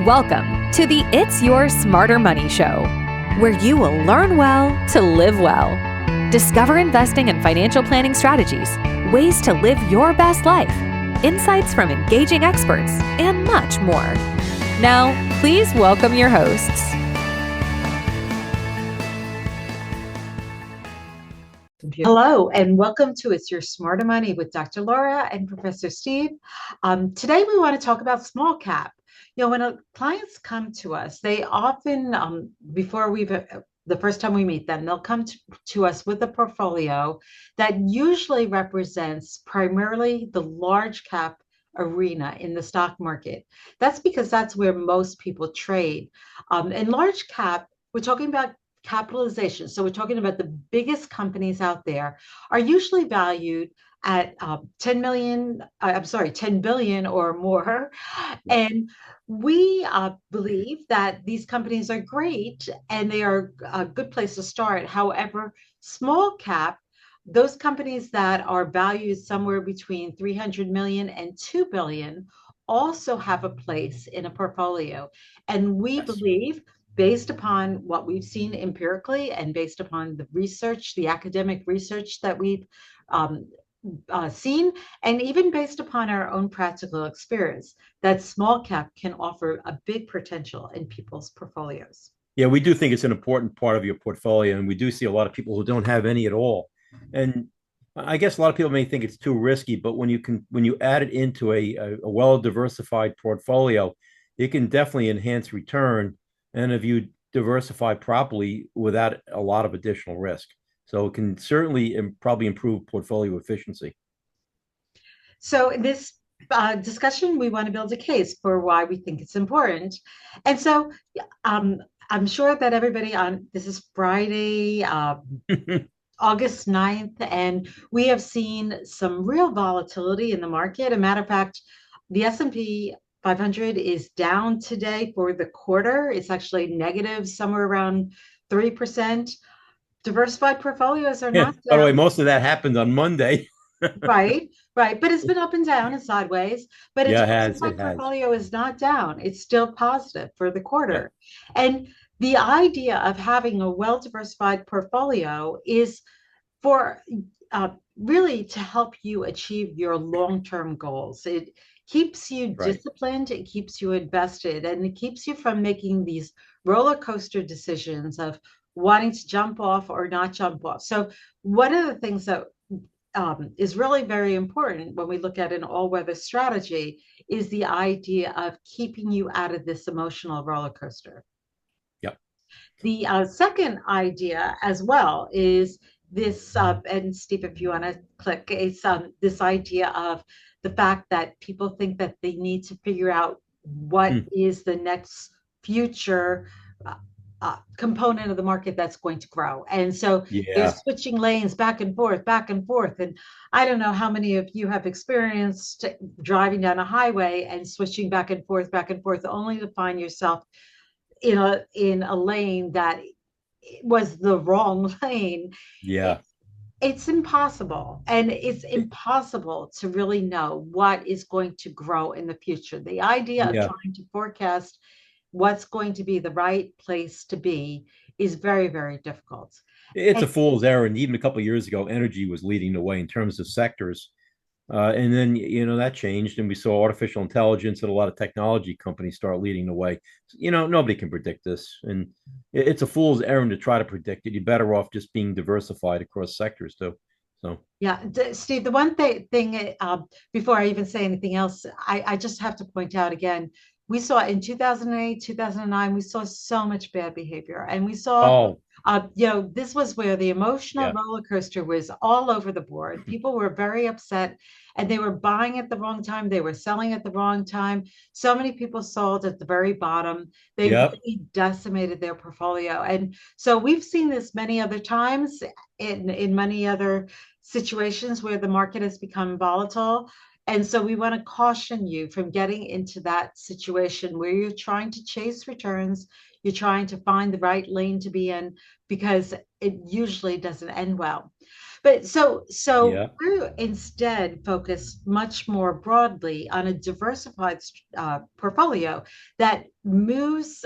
Welcome to the It's Your Smarter Money Show, where you will learn well to live well. Discover investing and financial planning strategies, ways to live your best life, insights from engaging experts, and much more. Now, please welcome your hosts. Hello, and welcome to It's Your Smarter Money with Dr. Laura and Professor Steve. Today, we want to talk about small cap. You know, when clients come to us, they often, the first time we meet them, they'll come to us with a portfolio that usually represents primarily the large cap arena in the stock market. That's because that's where most people trade. In large cap, we're talking about capitalization. So we're talking about the biggest companies out there are usually valued at 10 billion or more. And we believe that these companies are great and they are a good place to start. However, small cap, those companies that are valued somewhere between 300 million and 2 billion also have a place in a portfolio. And we believe, based upon what we've seen empirically and based upon the research, the academic research that we've seen, and even based upon our own practical experience, that small cap can offer a big potential in people's portfolios. Yeah, we do think it's an important part of your portfolio, and we do see a lot of people who don't have any at all. And I guess a lot of people may think it's too risky, but when you add it into a well-diversified portfolio, it can definitely enhance return, and if you diversify properly without a lot of additional risk. So it can certainly probably improve portfolio efficiency. So in this discussion, we want to build a case for why we think it's important. And so I'm sure that everybody this is Friday, August 9th, and we have seen some real volatility in the market. As a matter of fact, the S&P 500 is down today for the quarter. It's actually negative, somewhere around 3%. Diversified portfolios are not down. By the way, most of that happened on Monday. Right. But it's been up and down and sideways. But a diversified portfolio is not down. It's still positive for the quarter. Yeah. And the idea of having a well-diversified portfolio is for really to help you achieve your long-term goals. It keeps you disciplined, it keeps you invested, and it keeps you from making these roller coaster decisions of wanting to jump off or not jump off. So one of the things that is really very important when we look at an all-weather strategy is the idea of keeping you out of this emotional roller coaster. Yep. The second idea as well is this, and Steve, if you want to click, it's this idea of the fact that people think that they need to figure out what is the next future component of the market that's going to grow. And so they're switching lanes back and forth. And I don't know how many of you have experienced driving down a highway and switching back and forth, only to find yourself in a lane that was the wrong lane. Yeah. It's impossible. And it's impossible to really know what is going to grow in the future. The idea of trying to forecast what's going to be the right place to be is very, very difficult. It's a fool's errand. Even a couple of years ago, energy was leading the way in terms of sectors. And then, that changed, and we saw artificial intelligence and a lot of technology companies start leading the way. Nobody can predict this, and it's a fool's errand to try to predict it. You're better off just being diversified across sectors too. So yeah, Steve, the one thing before I even say anything else, I just have to point out again, we saw in 2008, 2009, we saw so much bad behavior, and we saw this was where the emotional roller coaster was all over the board. People were very upset, and they were buying at the wrong time. They were selling at the wrong time. So many people sold at the very bottom. They really decimated their portfolio. And so we've seen this many other times in many other situations where the market has become volatile. And so we want to caution you from getting into that situation where you're trying to chase returns, you're trying to find the right lane to be in, because it usually doesn't end well. But so Yeah. we're instead focused much more broadly on a diversified portfolio that moves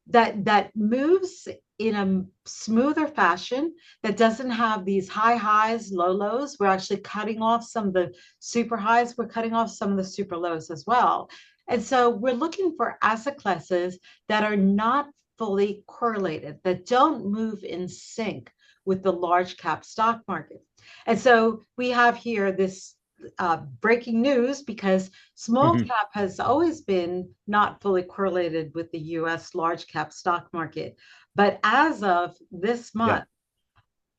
that moves in a smoother fashion, that doesn't have these high highs, low lows. We're actually cutting off some of the super highs. We're cutting off some of the super lows as well. And so we're looking for asset classes that are not fully correlated, that don't move in sync with the large cap stock market. And so we have here this breaking news, because small cap has always been not fully correlated with the US large cap stock market. But as of this month,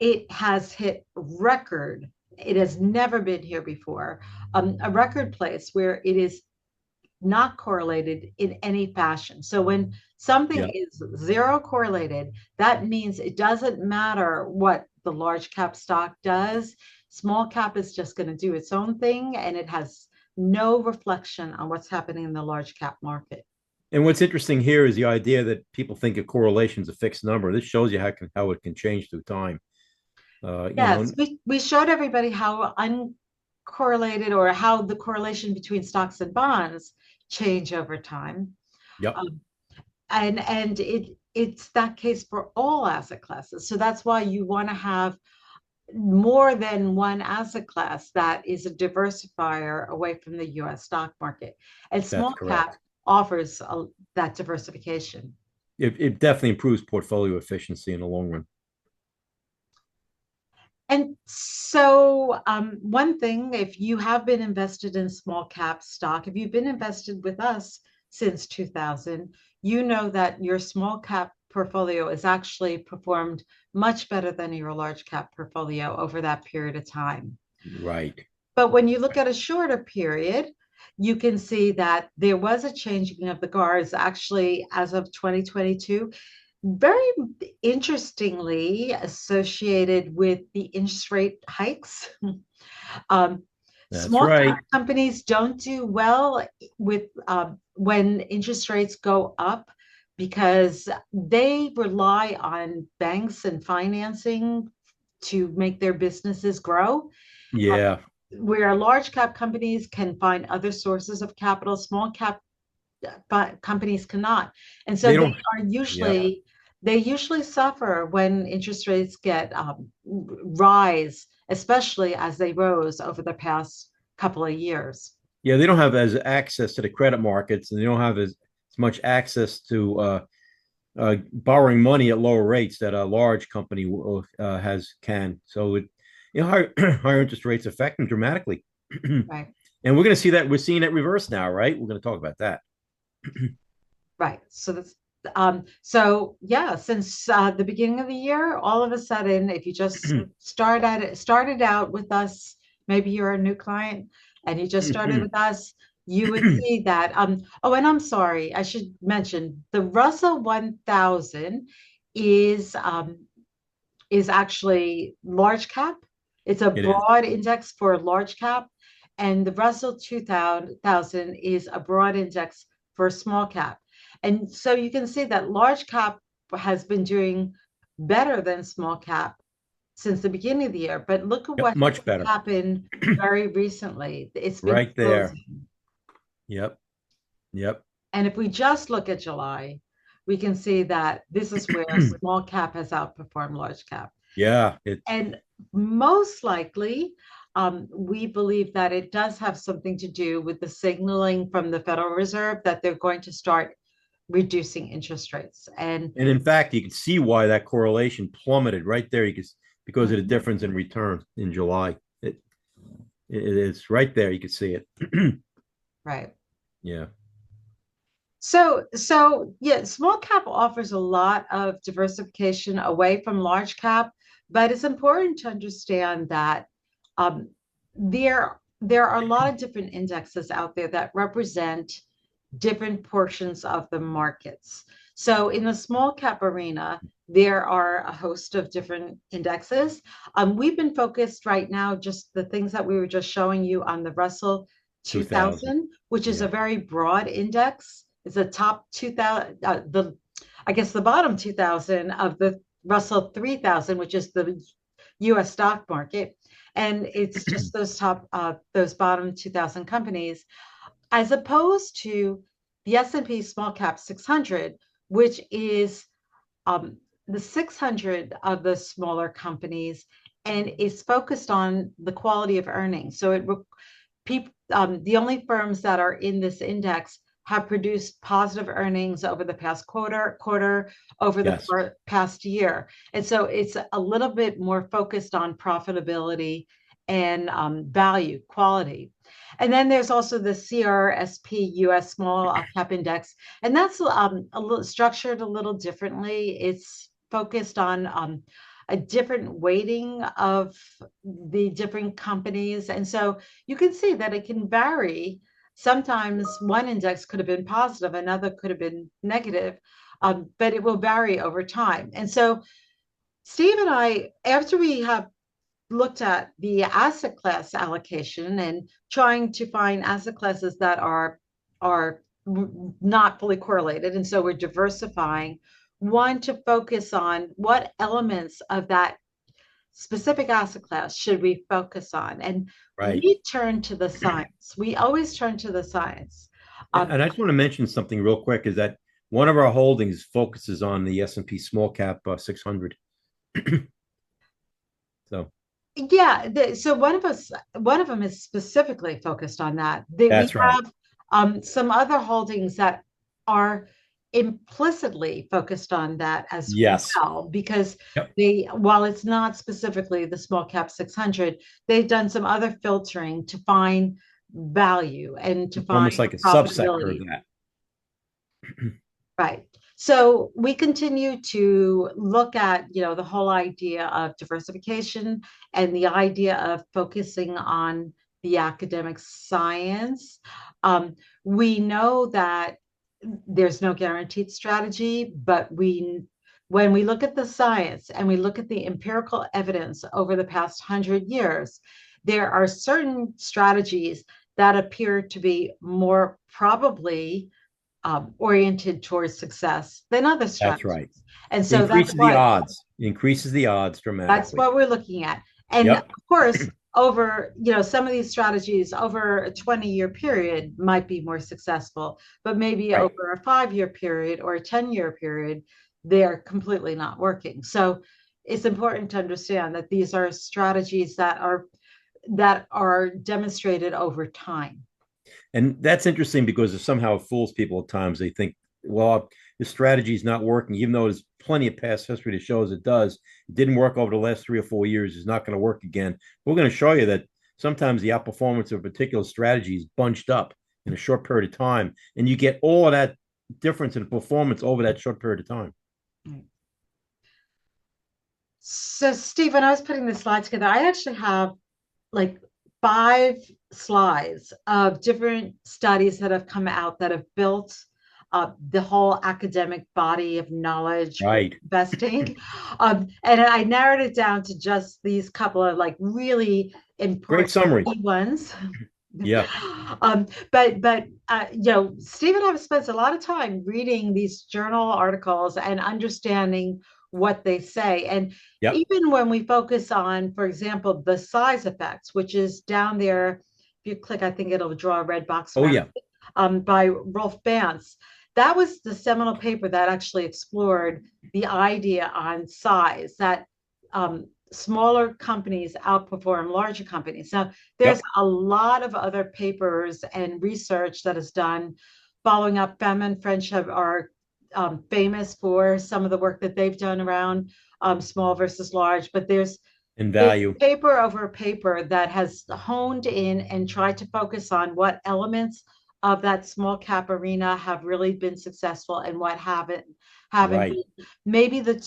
it has hit record. It has never been here before, a record place where it is not correlated in any fashion. So when something is zero correlated, that means it doesn't matter what the large cap stock does. Small cap is just going to do its own thing, and it has no reflection on what's happening in the large cap market. And what's interesting here is the idea that people think a correlation is a fixed number. This shows you how it can change through time. Yes, we showed everybody how uncorrelated, or how the correlation between stocks and bonds change over time. Yep. And it's that case for all asset classes. So that's why you want to have more than one asset class that is a diversifier away from the US stock market. And small cap offers that diversification. It definitely improves portfolio efficiency in the long run. And so one thing, if you have been invested in small cap stock, if you've been invested with us since 2000, you know that your small cap portfolio has actually performed much better than your large cap portfolio over that period of time. Right. But when you look at a shorter period, you can see that there was a changing of the guards actually as of 2022, very interestingly associated with the interest rate hikes. Small companies don't do well with when interest rates go up, because they rely on banks and financing to make their businesses grow. Yeah. Where large cap companies can find other sources of capital, small cap companies cannot. And so they usually suffer when interest rates get rise, especially as they rose over the past couple of years. Yeah, they don't have as access to the credit markets, and they don't have as much access to borrowing money at lower rates that a large company can. So higher interest rates affect them dramatically. Right. And we're going to see that. We're seeing it reverse now, right? We're going to talk about that. Right. So that's since the beginning of the year, all of a sudden, if you just started out with us, maybe you're a new client and you just started with us, you would see that. Oh, and I'm sorry, I should mention the Russell 1000 is actually large cap. It's a broad index for large cap, and the Russell 2000 is a broad index for small cap. And so you can see that large cap has been doing better than small cap since the beginning of the year. But look at what much better happened very recently. It's been right there. Yep. And if we just look at July, we can see that this is where small cap has outperformed large cap. Yeah. And most likely, we believe that it does have something to do with the signaling from the Federal Reserve that they're going to start reducing interest rates. And in fact, you can see why that correlation plummeted right there. Because of the difference in return in July. It is right there. You can see it. Right. Yeah. So small cap offers a lot of diversification away from large cap, but it's important to understand that there are a lot of different indexes out there that represent different portions of the markets. So in the small cap arena, there are a host of different indexes. We've been focused right now, just the things that we were just showing you on the Russell 2000. 2000, which is Yeah. a very broad index. It's the top 2000, I guess the bottom 2000 of the Russell 3000, which is the US stock market. And it's just those bottom 2000 companies, as opposed to the S&P Small Cap 600, which is the 600 of the smaller companies and is focused on the quality of earnings. So the only firms that are in this index have produced positive earnings over the past quarter, over the past year. And so it's a little bit more focused on profitability and value, quality. And then there's also the CRSP US Small Cap Index, and that's structured a little differently. It's focused on a different weighting of the different companies. And so you can see that it can vary. Sometimes one index could have been positive, another could have been negative, but it will vary over time. And so Steve and I, after we have looked at the asset class allocation and trying to find asset classes that are not fully correlated, and so we're diversifying, one, to focus on what elements of that specific asset class should we focus on. And we turn to the science. We always turn to the science. And I just want to mention something real quick, is that one of our holdings focuses on the S&P Small Cap 600. So yeah, so one of them is specifically focused on that. That's we right. have some other holdings that are implicitly focused on that as well, because while it's not specifically the small cap 600, they've done some other filtering to find value and to find almost like a subsector of that. Right. So we continue to look at, the whole idea of diversification and the idea of focusing on the academic science. We know that there's no guaranteed strategy, but when we look at the science and we look at the empirical evidence over the past 100 years, there are certain strategies that appear to be more probably oriented towards success than other strategies. That's right. And so it increases the odds dramatically. That's what we're looking at. And of course, over, some of these strategies over a 20-year period might be more successful, but maybe over a 5-year period or a 10-year period, they're completely not working. So it's important to understand that these are strategies that are demonstrated over time. And that's interesting because it somehow fools people at times. They think, well, the strategy is not working, even though there's plenty of past history to show it does. It didn't work over the last 3 or 4 years. It's not going to work again. We're going to show you that sometimes the outperformance of a particular strategy is bunched up in a short period of time, and you get all of that difference in performance over that short period of time. So, Steve, when I was putting this slide together, I actually have like 5 slides of different studies that have come out that have built the whole academic body of knowledge investing. And I narrowed it down to just these couple of really important ones. Yeah. But Steve and I have spent a lot of time reading these journal articles and understanding what they say. And even when we focus on, for example, the size effects, which is down there, if you click, I think it'll draw a red box. By Rolf Banz. That was the seminal paper that actually explored the idea on size, that smaller companies outperform larger companies. Now, there's a lot of other papers and research that is done following up. Fama and French are famous for some of the work that they've done around small versus large, but there's paper over paper that has honed in and tried to focus on what elements of that small cap arena have really been successful and what haven't been. Maybe the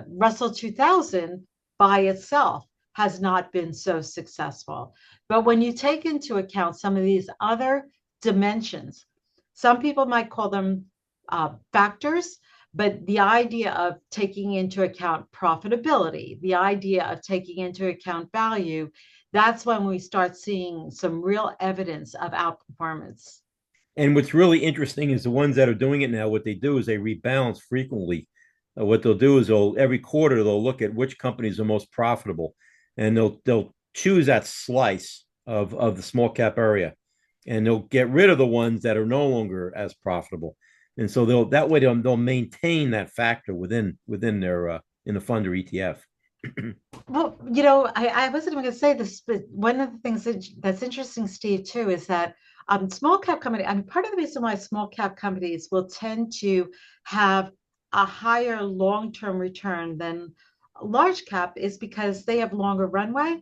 Russell 2000 by itself has not been so successful. But when you take into account some of these other dimensions, some people might call them factors. But the idea of taking into account profitability, the idea of taking into account value, that's when we start seeing some real evidence of outperformance. And what's really interesting is the ones that are doing it now, what they do is they rebalance frequently. What they'll do is every quarter they'll look at which companies are most profitable, and they'll choose that slice of the small cap area, and they'll get rid of the ones that are no longer as profitable. And so they'll maintain that factor within their in the fund or ETF. Well, I wasn't even going to say this, but one of the things that's interesting, Steve, too, is that small cap company, I mean, part of the reason why small cap companies will tend to have a higher long-term return than large cap is because they have longer runway.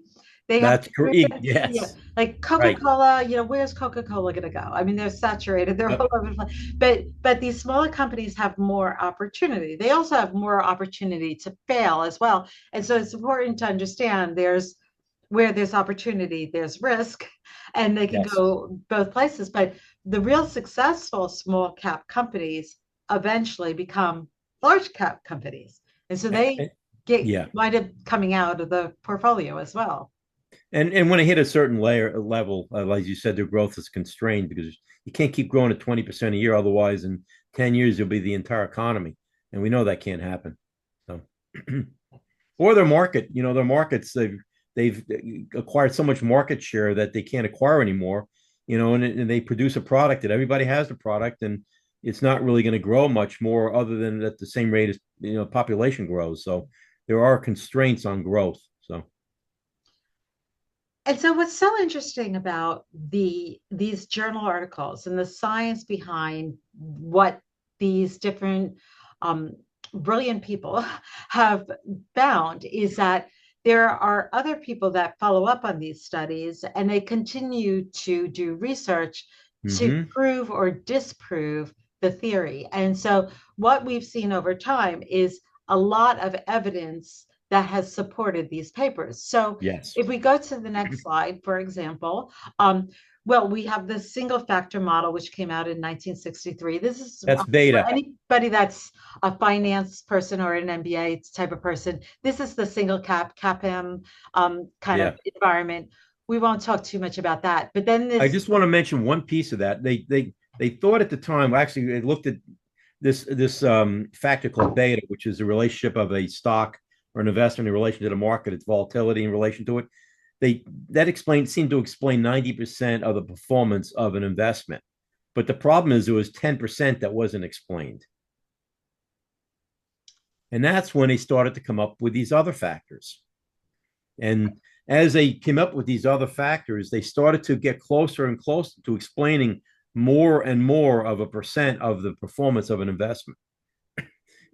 They have That's correct. yeah, Yes, like right. Coca-Cola, where's Coca-Cola going to go? I mean, they're saturated, they're all over the place. But these smaller companies have more opportunity. They also have more opportunity to fail as well. And so it's important to understand where there's opportunity, there's risk, and they can Yes. go both places. But the real successful small cap companies eventually become large cap companies. And so they get Yeah. wind up coming out of the portfolio as well. And when they hit a certain level, as you said, their growth is constrained because you can't keep growing at 20% a year. Otherwise, in 10 years, you'll be the entire economy. And we know that can't happen. So, or their market, their markets, they've acquired so much market share that they can't acquire anymore, and they produce a product that everybody has the product, and it's not really going to grow much more other than at the same rate as, population grows. So there are constraints on growth. So. And so what's so interesting about these journal articles and the science behind what these different brilliant people have found is that there are other people that follow up on these studies and they continue to do research to Mm-hmm. prove or disprove the theory. And so what we've seen over time is a lot of evidence that has supported these papers. So Yes. if we go to the next slide, for example, well, we have the single factor model, which came out in 1963. This is That's for beta. anybody that's a finance person or an MBA type of person. This is the single CAPM kind of Yeah. environment. We won't talk too much about that. But then I this, just want to mention one piece of that. They thought at the time, actually, they looked at this factor called beta, which is the relationship of a stock or an investment in relation to the market, its volatility in relation to it. Seemed to explain 90% of the performance of an investment. But the problem is there was 10% that wasn't explained. And that's when they started to come up with these other factors. And as they came up with these other factors, they started to get closer and closer to explaining more and more of a percent of the performance of an investment.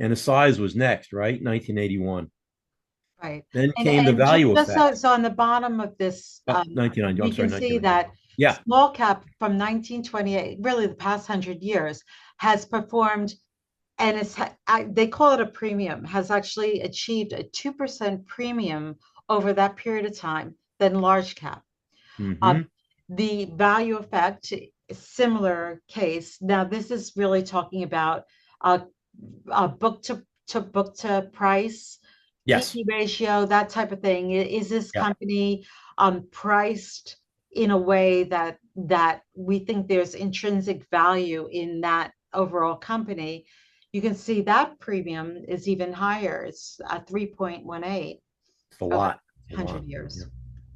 And the size was next, right? 1981. right. Then And came the value just so, effect. so on the bottom of this, 1990. we I'm sorry, can see 1990. that Yeah. small cap from 1928, really the past 100 years, has performed, and they call it a premium, has actually achieved a 2% premium over that period of time than large cap. Mm-hmm. The value effect, similar case. Now, this is really talking about book to book to price, Yes. PE ratio, that type of thing. Is this Yeah. company priced in a way that we think there's intrinsic value in that overall company? You can see that premium is even higher. It's 3.18 It's a over lot. It's a 100 lot. Yeah. years.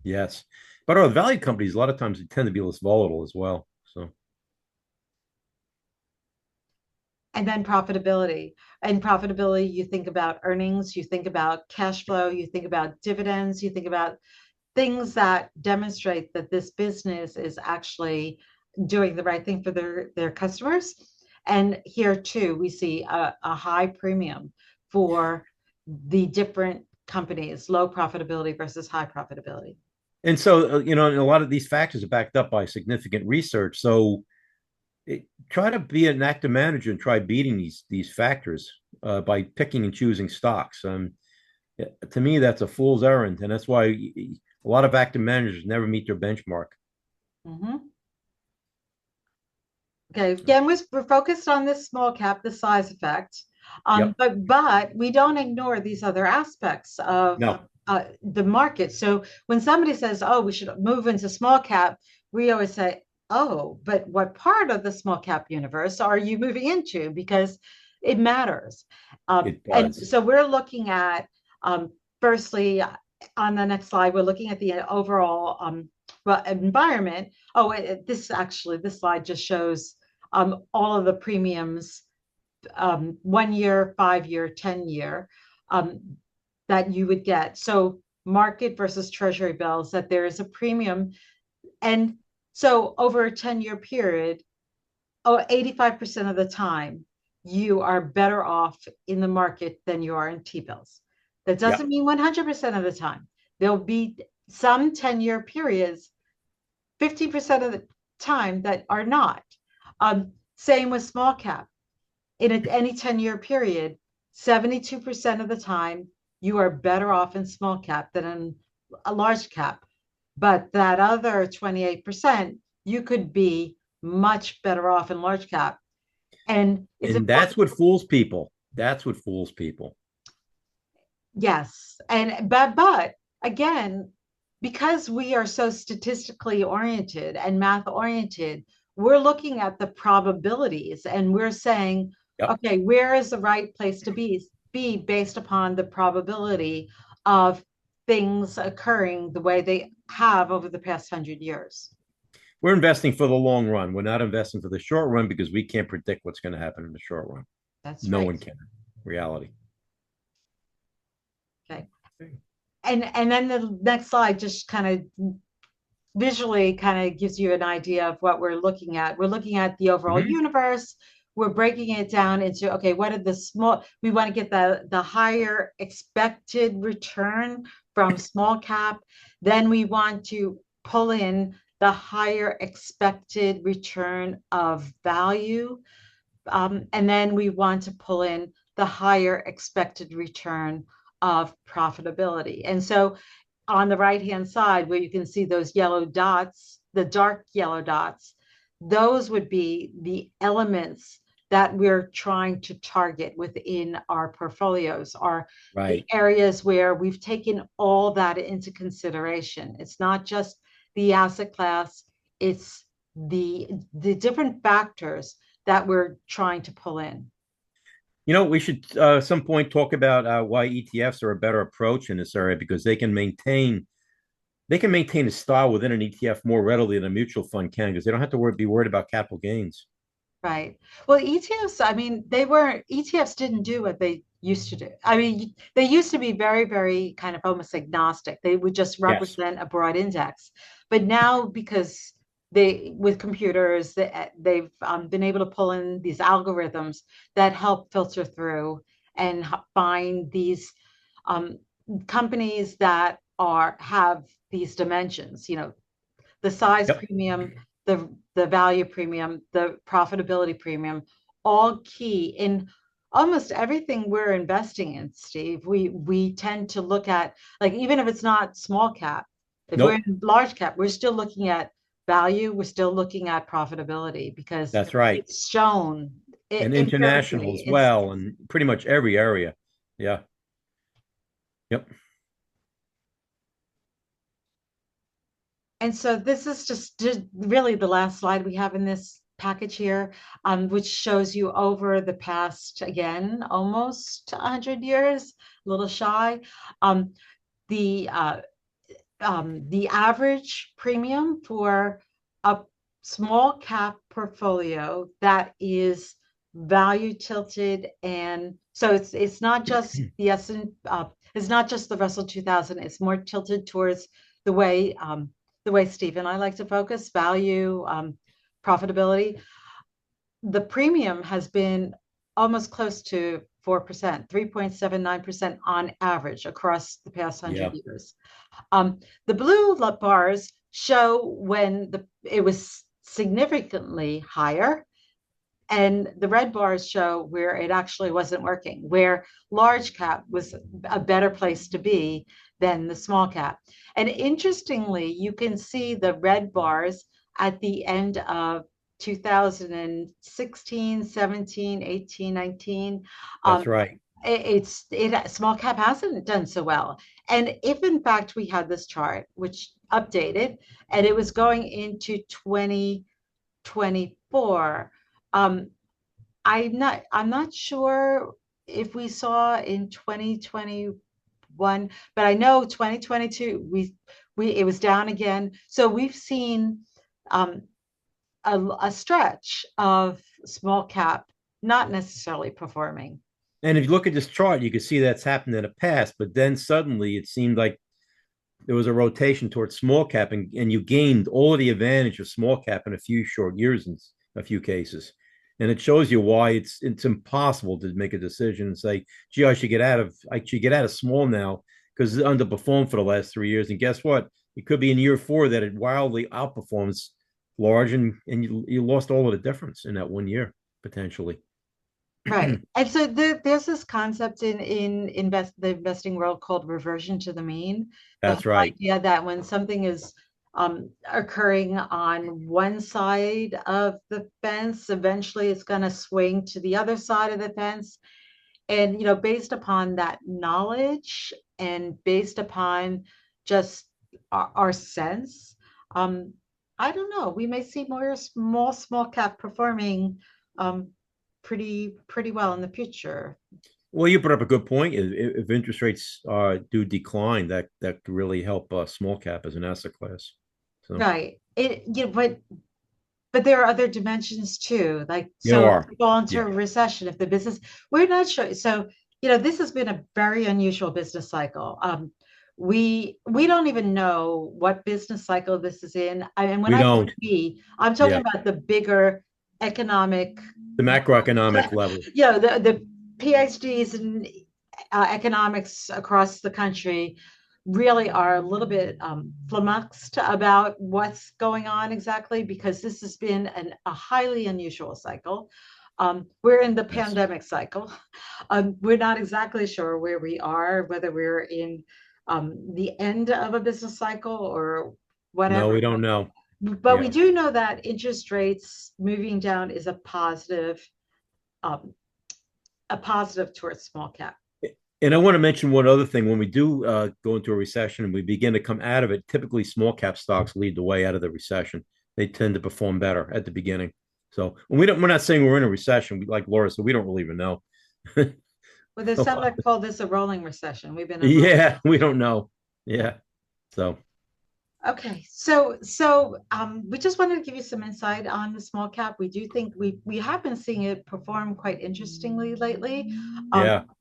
Yes. But our value companies, a lot of times, they tend to be less volatile as well. So, And then profitability. And profitability, you think about earnings, you think about cash flow, you think about dividends, you think about things that demonstrate that this business is actually doing the right thing for their customers. And here too, we see a high premium for the different companies, low profitability versus high profitability. and so, and a lot of these factors are backed up by significant research. So, try to be an active manager and try beating these factors by picking and choosing stocks. To me, that's a fool's errand, and that's why a lot of active managers never meet their benchmark. Mm-hmm. Okay, again, we're focused on this small cap, the size effect, Yep. but we don't ignore these other aspects of No, the market. So when somebody says, "Oh, we should move into small cap," we always say, "Oh, but what part of the small cap universe are you moving into?" Because it matters. it And does. so we're looking at, firstly, on the next slide, we're looking at the overall well, environment. Oh, this slide just shows all of the premiums, 1 year, 5 year, 10 year, that you would get. So market versus treasury bills, that there is a premium. And so over a 10-year period, 85% of the time, you are better off in the market than you are in T-bills. That doesn't Yep. mean 100% of the time. There'll be some 10-year periods, 50% of the time, that are not. Same with small cap. In any 10-year period, 72% of the time, you are better off in small cap than in a large cap. But that other 28%, you could be much better off in large cap. And it's And important. that's what fools people. That's what fools people. Yes. But again, because we are so statistically oriented and math oriented, we're looking at the probabilities and we're saying, Yep. okay, where is the right place to be based upon the probability of things occurring the way they have over the past 100 years. We're investing for the long run. We're not investing for the short run because we can't predict what's going to happen in the short run. That's No right. one can. Reality. Okay. And then the next slide just kind of visually kind of gives you an idea of what we're looking at. We're looking at the overall Mm-hmm. universe. We're breaking it down into, okay, what are the small, we want to get the higher expected return from small cap. Then we want to pull in the higher expected return of value. And then we want to pull in the higher expected return of profitability. And so on the right-hand side, where you can see those yellow dots, the dark yellow dots, those would be the elements that we're trying to target within our portfolios, are the Right. areas where we've taken all that into consideration. It's not just the asset class, it's the different factors that we're trying to pull in. We should at some point talk about why ETFs are a better approach in this area because they can maintain a style within an ETF more readily than a mutual fund can because they don't have to be worried about capital gains. Right. Well, ETFs, I mean, ETFs didn't do what they used to do. I mean, they used to be very, very kind of almost agnostic. They would just Yes. represent a broad index. But now, because with computers, they've been able to pull in these algorithms that help filter through and find these um, companies that have these dimensions, the size Yep. premium, the value premium, the profitability premium, all key in almost everything we're investing in, Steve. We tend to look at, like, even if it's not small cap, if we're Nope. in large cap, we're still looking at value, we're still looking at profitability because That's right. it's shown And international empirically. as It's well, and pretty much every area. Yeah. Yep. And so this is just really the last slide we have in this package here, which shows you over the past, again, almost 100 years, a little shy, um, the uh, the average premium for a small cap portfolio that is value tilted, and so it's not just the it's not just the Russell 2000. It's more tilted towards the way Steve and I like to focus value, profitability. The premium has been almost close to 4%, 3.79% on average across the past 100 Yeah. years. The blue bars show when it was significantly higher, and the red bars show where it actually wasn't working, where large cap was a better place to be than the small cap. And interestingly, you can see the red bars at the end of 2016, 17, 18, 19. That's right. Small cap hasn't done so well. And if in fact we had this chart, which updated, and it was going into 2024, I'm not sure if we saw in 2021, but I know 2022 it was down again. So we've seen a stretch of small cap not necessarily performing. And if you look at this chart, you can see that's happened in the past, but then suddenly it seemed like there was a rotation towards small cap, and you gained all of the advantage of small cap in a few short years in a few cases. And it shows you why it's impossible to make a decision and say, gee, I should get out of small now because it's underperformed for the last 3 years. And guess what? It could be in year 4 that it wildly outperforms large, and you lost all of the difference in that 1 year potentially. Right. And so there's this concept in the investing world called reversion to the mean. That's right. Idea that when something is occurring on one side of the fence, eventually it's going to swing to the other side of the fence. And, based upon that knowledge and based upon just our sense, I don't know, we may see more small cap performing pretty well in the future. Well, you brought up a good point. If interest rates do decline, that could really help small cap as an asset class. So. Right. But there are other dimensions too. Like, so if we go into a recession, if the business, we're not sure. So, this has been a very unusual business cycle. We don't even know what business cycle this is in. And when I'm talking about the bigger economic, the macroeconomic level. The Ph.D.s in economics across the country really are a little bit flummoxed about what's going on exactly, because this has been a highly unusual cycle. We're in the pandemic cycle. We're not exactly sure where we are, whether we're in the end of a business cycle or whatever. No, we don't know. But we do know that interest rates moving down is a positive towards small cap. And I want to mention one other thing. When we do go into a recession and we begin to come out of it, typically small cap stocks lead the way out of the recession. They tend to perform better at the beginning. So we're not saying we're in a recession, like Laura, so we don't really even know. Well, there's some that call this a rolling recession. We've been we don't know. Yeah. So okay, so we just wanted to give you some insight on the small cap. We do think we have been seeing it perform quite interestingly lately.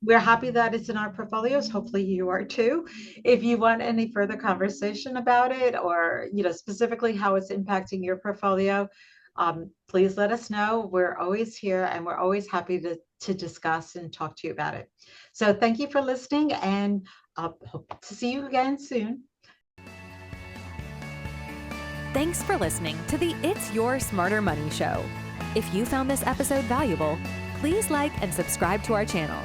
We're happy that it's in our portfolios. Hopefully you are too. If you want any further conversation about it, or specifically how it's impacting your portfolio, please let us know. We're always here and we're always happy to discuss and talk to you about it. So thank you for listening, and hope to see you again soon. Thanks for listening to the It's Your Smarter Money Show. If you found this episode valuable, please like and subscribe to our channel.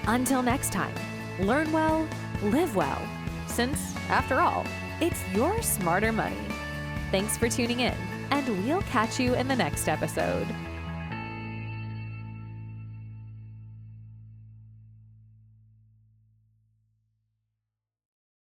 Until next time, learn well, live well, since, after all, it's your smarter money. Thanks for tuning in, and we'll catch you in the next episode.